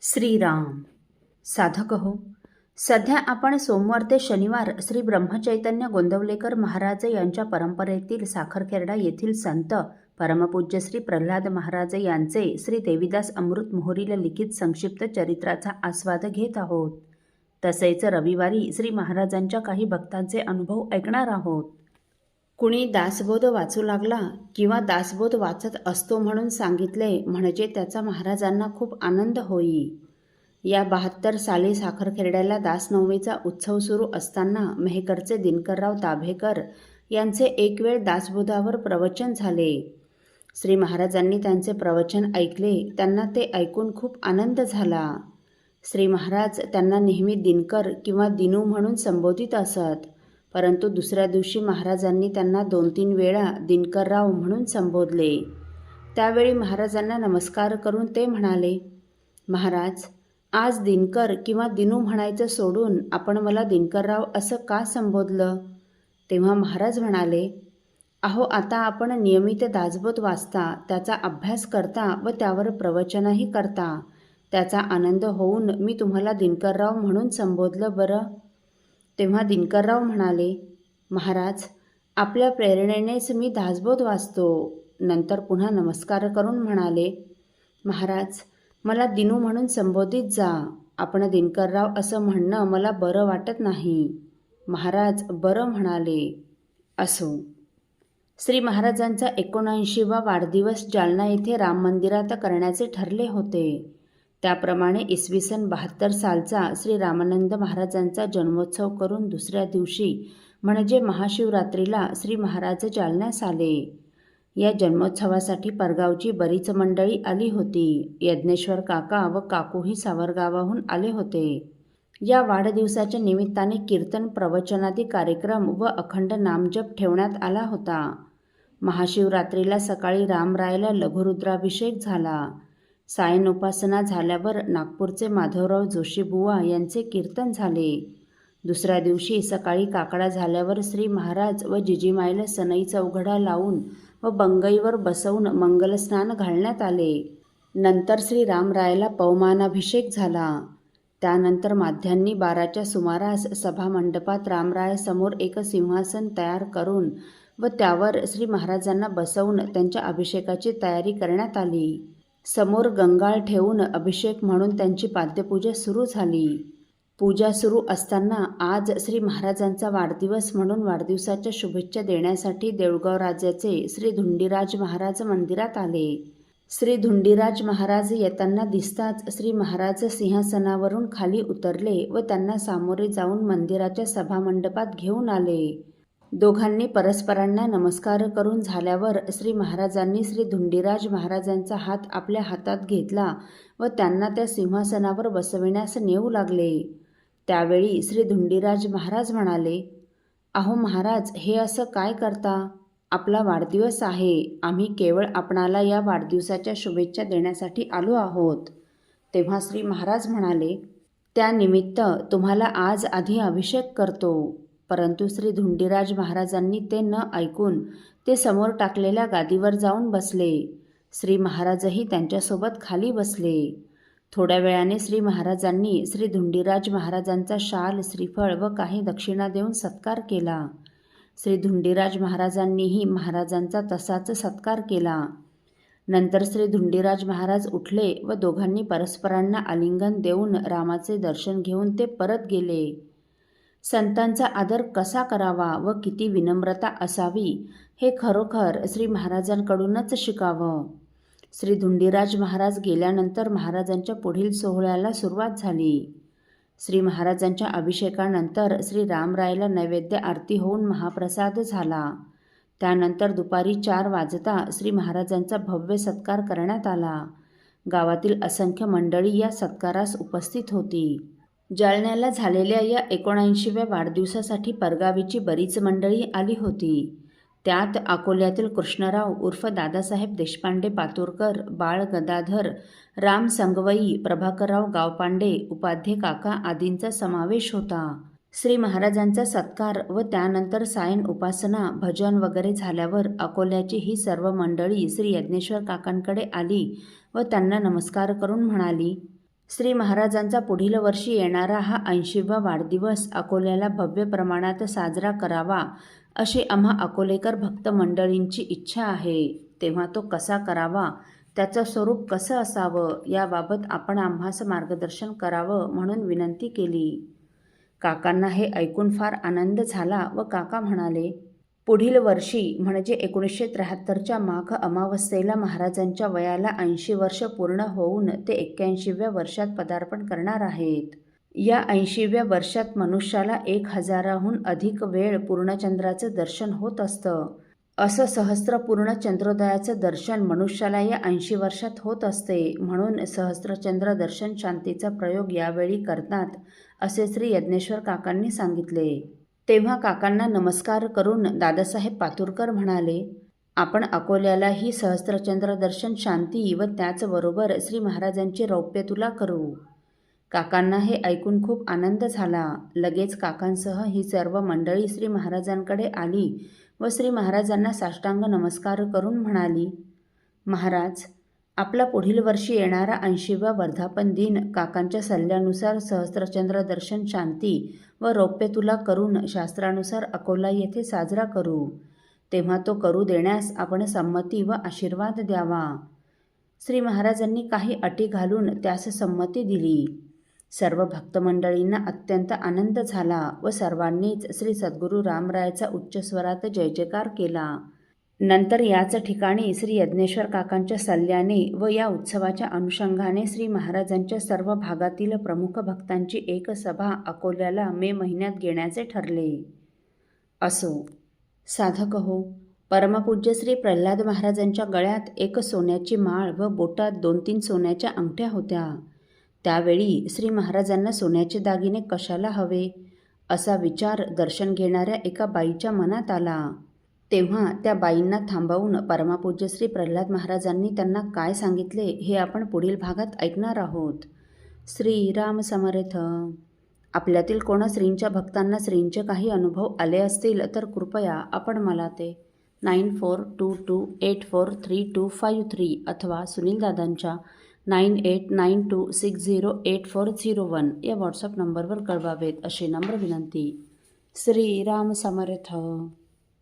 श्रीराम. साधक हो, सध्या आपण सोमवार ते शनिवार श्री ब्रह्मचैतन्य गोंदवलेकर महाराज यांच्या परंपरेतील साखरखेर्डा येथील संत परमपूज्य श्री प्रल्हाद महाराज यांचे श्री देवीदास अमृत मोहोरीला लिखित संक्षिप्त चरित्राचा आस्वाद घेत आहोत. तसेच रविवारी श्री महाराजांच्या काही भक्तांचे अनुभव ऐकणार आहोत. कुणी दासबोध वाचू लागला किंवा दासबोध वाचत असतो म्हणून सांगितले म्हणजे त्याचा महाराजांना खूप आनंद होई. या 72 साली साखरखेर्ड्याला दासनवमीचा उत्सव सुरू असताना मेहकरचे दिनकरराव ताभेकर यांचे एक वेळ दासबोधावर प्रवचन झाले. श्री महाराजांनी त्यांचे प्रवचन ऐकले. त्यांना ते ऐकून खूप आनंद झाला. श्री महाराज त्यांना नेहमी दिनकर किंवा दिनू म्हणून संबोधित असत, परंतु दुसऱ्या दिवशी महाराजांनी त्यांना 2-3 वेळा दिनकरराव म्हणून संबोधले. त्यावेळी महाराजांना नमस्कार करून ते म्हणाले, महाराज, आज दिनकर किंवा दिनू म्हणायचं सोडून आपण मला दिनकरराव असं का संबोधलं? तेव्हा महाराज म्हणाले, अहो, आता आपण नियमित दासबोध वाचता, त्याचा अभ्यास करता व त्यावर प्रवचनही करता. त्याचा आनंद होऊन मी तुम्हाला दिनकरराव म्हणून संबोधलं बरं. तेव्हा दिनकरराव म्हणाले, महाराज, आपल्या प्रेरणेनेच मी दासबोध वाचतो. नंतर पुन्हा नमस्कार करून म्हणाले, महाराज, मला दिनू म्हणून संबोधित जा. आपण दिनकरराव असं म्हणणं मला बरं वाटत नाही. महाराज बरं म्हणाले. असो. श्री महाराजांचा 79वा वाढदिवस जालना येथे राम मंदिरात करण्याचे ठरले होते. त्याप्रमाणे इसवी सन 72 सालचा श्री रामानंद महाराजांचा जन्मोत्सव करून दुसऱ्या दिवशी म्हणजे महाशिवरात्रीला श्री महाराज जालन्यास आले. या जन्मोत्सवासाठी परगावची बरीच मंडळी आली होती. यज्ञेश्वर काका व काकूही सावरगावाहून आले होते. या वाढदिवसाच्या निमित्ताने कीर्तन, प्रवचनादी कार्यक्रम व अखंड नामजप ठेवण्यात आला होता. महाशिवरात्रीला सकाळी रामरायाला लघुरुद्राभिषेक झाला. सायन उपासना झाल्यावर नागपूरचे माधवराव जोशीबुवा यांचे कीर्तन झाले. दुसऱ्या दिवशी सकाळी काकडा झाल्यावर श्री महाराज व जिजीमाईला सनईचा उघडा लावून व बंगईवर बसवून मंगलस्नान घालण्यात आले. नंतर श्री रामरायाला पवमानाभिषेक झाला. त्यानंतर माध्यान्ही 12च्या सुमारास सभामंडपात रामरायासमोर एक सिंहासन तयार करून व त्यावर श्री महाराजांना बसवून त्यांच्या अभिषेकाची तयारी करण्यात आली. समोर गंगाळ ठेवून अभिषेक म्हणून त्यांची पाद्यपूजा सुरू झाली. पूजा सुरू असताना आज श्री महाराजांचा वाढदिवस म्हणून वाढदिवसाच्या शुभेच्छा देण्यासाठी देऊळगाव राजाचे श्री धुंडीराज महाराज मंदिरात आले. श्री धुंडीराज महाराज येताना दिसताच श्री महाराज सिंहासनावरून खाली उतरले व त्यांना सामोरे जाऊन मंदिराच्या सभामंडपात घेऊन आले. दोघांनी परस्परांना नमस्कार करून झाल्यावर श्री महाराजांनी श्री धुंडीराज महाराजांचा हात आपल्या हातात घेतला व त्यांना त्या सिंहासनावर बसविण्यास नेऊ लागले. त्यावेळी श्री धुंडीराज महाराज म्हणाले, अहो महाराज, हे असं काय करता? आपला वाढदिवस आहे. आम्ही केवळ आपणाला या वाढदिवसाच्या शुभेच्छा देण्यासाठी आलो आहोत. तेव्हा श्री महाराज म्हणाले, त्यानिमित्त तुम्हाला आज आधी अभिषेक करतो. परंतु श्री धुंडीराज महाराजांनी ते न ऐकून ते समोर टाकलेल्या गादीवर जाऊन बसले. श्री महाराजही त्यांच्यासोबत खाली बसले. थोड्या वेळाने श्री महाराजांनी श्री धुंडीराज महाराजांचा शाल, श्रीफळ व काही दक्षिणा देऊन सत्कार केला. श्री धुंडीराज महाराजांनीही महाराजांचा तसाच सत्कार केला. नंतर श्री धुंडीराज महाराज उठले व दोघांनी परस्परांना आलिंगन देऊन रामाचे दर्शन घेऊन ते परत गेले. संतांचा आदर कसा करावा व किती विनम्रता असावी हे खरोखर श्री महाराजांकडूनच शिकावं. श्री धुंडीराज महाराज गेल्यानंतर महाराजांच्या पुढील सोहळ्याला सुरुवात झाली. श्री महाराजांच्या अभिषेकानंतर श्री रामरायाला नैवेद्य आरती होऊन महाप्रसाद झाला. त्यानंतर दुपारी 4 वाजता श्री महाराजांचा भव्य सत्कार करण्यात आला. गावातील असंख्य मंडळी या सत्कारास उपस्थित होती. जालन्याला झालेल्या या 79व्या वाढदिवसासाठी परगावीची बरीच मंडळी आली होती. त्यात अकोल्यातील कृष्णराव उर्फ दादासाहेब देशपांडे पातुरकर, बाळ गदाधर, राम संगवई, प्रभाकरराव गावपांडे, उपाध्ये काका आदींचा समावेश होता. श्री महाराजांचा सत्कार व त्यानंतर सायन उपासना, भजन वगैरे झाल्यावर अकोल्याची ही सर्व मंडळी श्री यज्ञेश्वर काकांकडे आली व त्यांना नमस्कार करून म्हणाली, श्री महाराजांचा पुढील वर्षी येणारा हा 80वा वाढदिवस अकोल्याला भव्य प्रमाणात साजरा करावा अशी आम्हा अकोलेकर भक्त मंडळींची इच्छा आहे. तेव्हा तो कसा करावा, त्याचं स्वरूप कसं असावं याबाबत आपण आम्हास मार्गदर्शन करावं म्हणून विनंती केली. काकांना हे ऐकून फार आनंद झाला व काका म्हणाले, पुढील वर्षी म्हणजे 1973च्या माघ अमावस्येला महाराजांच्या वयाला 80 वर्ष पूर्ण होऊन ते 81व्या वर्षात पदार्पण करणार आहेत. या 80व्या वर्षात मनुष्याला 1000हून अधिक वेळ पूर्णचंद्राचं दर्शन होत असतं. असं सहस्त्रपूर्ण चंद्रोदयाचं दर्शन मनुष्याला या 80 वर्षात होत असते. म्हणून सहस्त्रचंद्र दर्शन शांतीचा प्रयोग यावेळी करतात असे श्री यज्ञेश्वर काकांनी सांगितले. तेव्हा काकांना नमस्कार करून दादासाहेब पातुरकर म्हणाले, आपण अकोल्यालाही सहस्त्रचंद्र दर्शन शांती व त्याचबरोबर श्री महाराजांची रौप्य तुला करू. काकांना हे ऐकून खूप आनंद झाला. लगेच काकांसह ही सर्व मंडळी श्री महाराजांकडे आली व श्री महाराजांना साष्टांग नमस्कार करून म्हणाली, महाराज, आपला पुढील वर्षी येणारा 80वा वर्धापन दिन काकांच्या सल्ल्यानुसार सहस्त्रचंद्र दर्शन शांती व रौप्य तुला करून शास्त्रानुसार अकोला येथे साजरा करू. तेव्हा तो करू देण्यास आपण संमती व आशीर्वाद द्यावा. श्री महाराजांनी काही अटी घालून त्यास संमती दिली. सर्व भक्तमंडळींना अत्यंत आनंद झाला व सर्वांनीच श्री सद्गुरू रामरायाचा उच्च स्वरात जय जयकार केला. नंतर याच ठिकाणी श्री यज्ञेश्वर काकांच्या सल्ल्याने व या उत्सवाच्या अनुषंगाने श्री महाराजांच्या सर्व भागातील प्रमुख भक्तांची एक सभा अकोल्याला मे महिन्यात घेण्याचे ठरले. असो, साधक हो, परमपूज्य श्री प्रल्हाद महाराजांच्या गळ्यात एक सोन्याची माळ व बोटात 2-3 सोन्याच्या अंगठ्या होत्या. त्यावेळी श्री महाराजांना सोन्याचे दागिने कशाला हवे असा विचार दर्शन घेणाऱ्या एका बाईच्या मनात आला. तेव्हा त्या बाईंना थांबवून परमपूज्य श्री प्रल्हाद महाराजांनी त्यांना काय सांगितले हे आपण पुढील भागात ऐकणार आहोत. श्रीराम समर्थ. आपल्यातील कोणा श्रींच्या भक्तांना श्रींचे काही अनुभव आले असतील तर कृपया आपण मला ते 9422843253 अथवा सुनील दादांच्या 9892608401 या व्हॉट्सअप नंबरवर कळवावेत अशी नम्र विनंती. श्रीराम समर्थ.